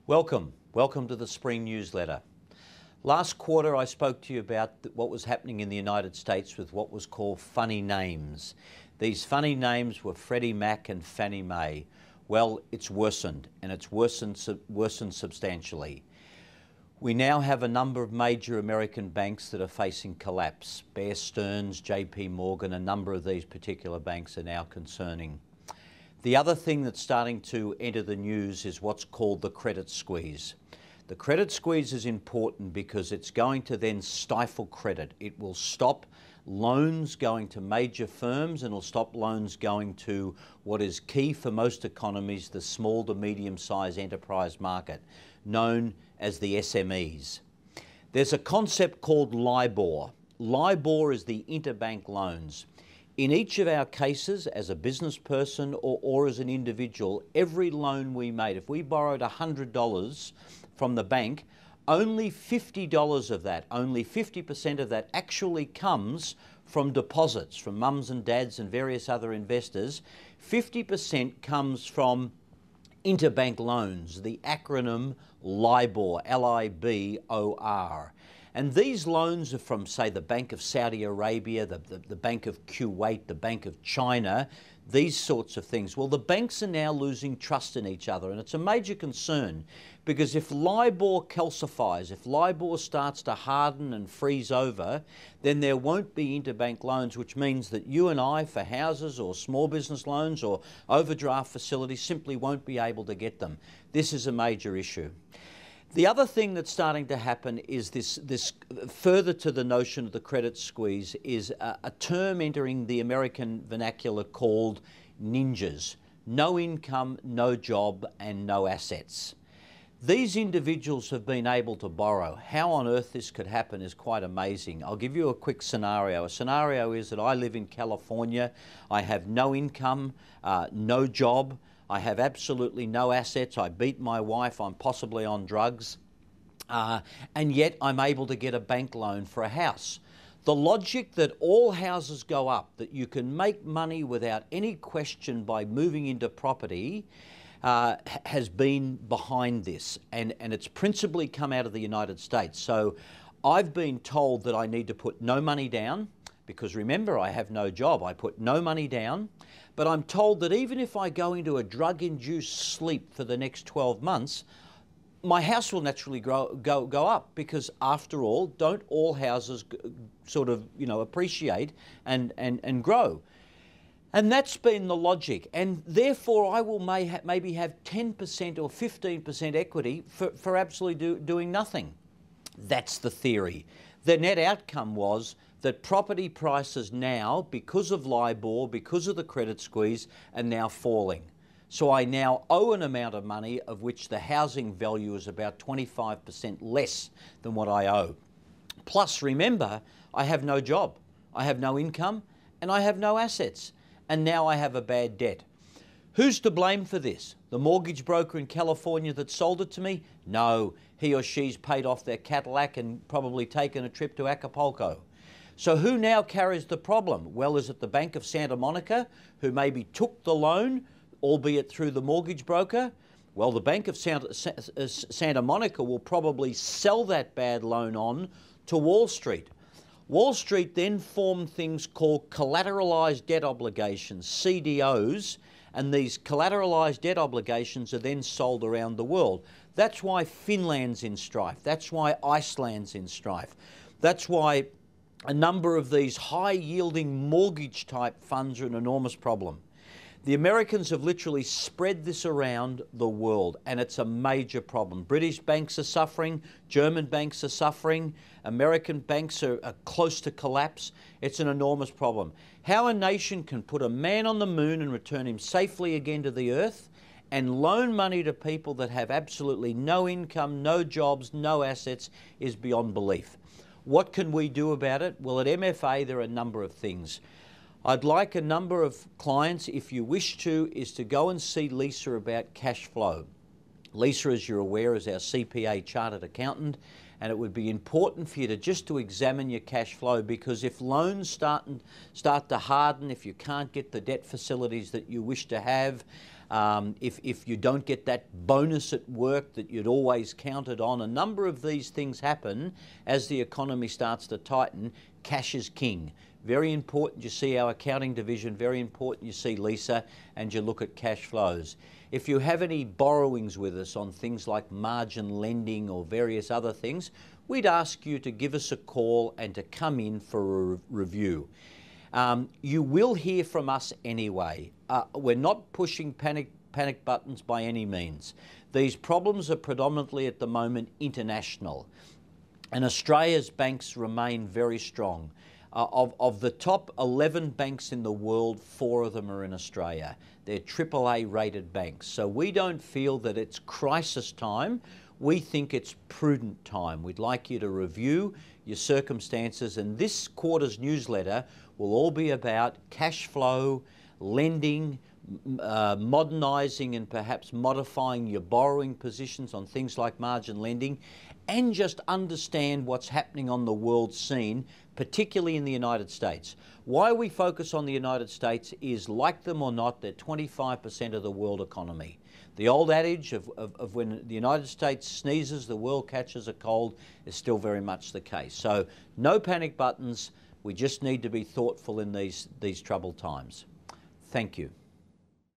Welcome to the Spring Newsletter. Last quarter I spoke to you about what was happening in the United States with what was called funny names. These funny names were Freddie Mac and Fannie Mae. Well, it's worsened, and it's worsened substantially. We now have a number of major American banks that are facing collapse. Bear Stearns, JP Morgan, a number of these particular banks are now concerning. The other thing that's starting to enter the news is what's called the credit squeeze. The credit squeeze is important because it's going to then stifle credit. It will stop loans going to major firms and it'll stop loans going to what is key for most economies, the small to medium-sized enterprise market, known as the SMEs. There's a concept called LIBOR. LIBOR is the interbank loans. In each of our cases, as a business person or as an individual, every loan we made, if we borrowed $100 from the bank, only $50 of that, only 50% of that actually comes from deposits, from mums and dads and various other investors. 50% comes from interbank loans, the acronym LIBOR, L-I-B-O-R. And these loans are from, say, the Bank of Saudi Arabia, the Bank of Kuwait, the Bank of China, these sorts of things. Well, the banks are now losing trust in each other, and it's a major concern because if LIBOR calcifies, if LIBOR starts to harden and freeze over, then there won't be interbank loans, which means that you and I, for houses or small business loans or overdraft facilities, simply won't be able to get them. This is a major issue. The other thing that's starting to happen is this further to the notion of the credit squeeze is a term entering the American vernacular called ninjas. No income, no job, and no assets. These individuals have been able to borrow. How on earth this could happen is quite amazing. I'll give you a quick scenario. A scenario is that I live in California. I have no income, no job. I have absolutely no assets. I beat my wife. I'm possibly on drugs. And yet I'm able to get a bank loan for a house. The logic that all houses go up, that you can make money without any question by moving into property, has been behind this. And it's principally come out of the United States. So I've been told that I need to put no money down, because remember, I have no job. I put no money down. But I'm told that even if I go into a drug-induced sleep for the next 12 months, my house will naturally go up because, after all, don't all houses sort of, appreciate and grow? And that's been the logic. And therefore, I will maybe have 10% or 15% equity for absolutely doing nothing. That's the theory. The net outcome was that property prices now, because of LIBOR, because of the credit squeeze, are now falling. So I now owe an amount of money of which the housing value is about 25% less than what I owe. Plus, remember, I have no job, I have no income, and I have no assets. And now I have a bad debt. Who's to blame for this? The mortgage broker in California that sold it to me? No, he or she's paid off their Cadillac and probably taken a trip to Acapulco. So who now carries the problem? Well, is it the Bank of Santa Monica, who maybe took the loan, albeit through the mortgage broker? Well, the Bank of Santa Monica will probably sell that bad loan on to Wall Street. Wall Street then formed things called collateralized debt obligations, CDOs, and these collateralized debt obligations are then sold around the world. That's why Finland's in strife. That's why Iceland's in strife. That's why a number of these high-yielding mortgage-type funds are an enormous problem. The Americans have literally spread this around the world, and it's a major problem. British banks are suffering, German banks are suffering, American banks are close to collapse. It's an enormous problem. How a nation can put a man on the moon and return him safely again to the earth and loan money to people that have absolutely no income, no jobs, no assets is beyond belief. What can we do about it? Well, at MFA, there are a number of things. I'd like a number of clients, if you wish to, is to go and see Lisa about cash flow. Lisa, as you're aware, is our CPA chartered accountant, and it would be important for you to examine your cash flow, because if loans start to harden, if you can't get the debt facilities that you wish to have, if you don't get that bonus at work that you'd always counted on. A number of these things happen as the economy starts to tighten. Cash is king. Very important you see our accounting division, very important you see Lisa, and you look at cash flows. If you have any borrowings with us on things like margin lending or various other things, we'd ask you to give us a call and to come in for a review. You will hear from us anyway. We're not pushing panic buttons by any means. These problems are predominantly at the moment international, and Australia's banks remain very strong. Of the top 11 banks in the world, 4 of them are in Australia. They're AAA rated banks. So we don't feel that it's crisis time. We think it's prudent time. We'd like you to review your circumstances, and this quarter's newsletter will all be about cash flow, lending, modernising and perhaps modifying your borrowing positions on things like margin lending, and just understand what's happening on the world scene, particularly in the United States. Why we focus on the United States is, like them or not, they're 25% of the world economy. The old adage of when the United States sneezes, the world catches a cold is still very much the case. So no panic buttons. We just need to be thoughtful in these troubled times. Thank you.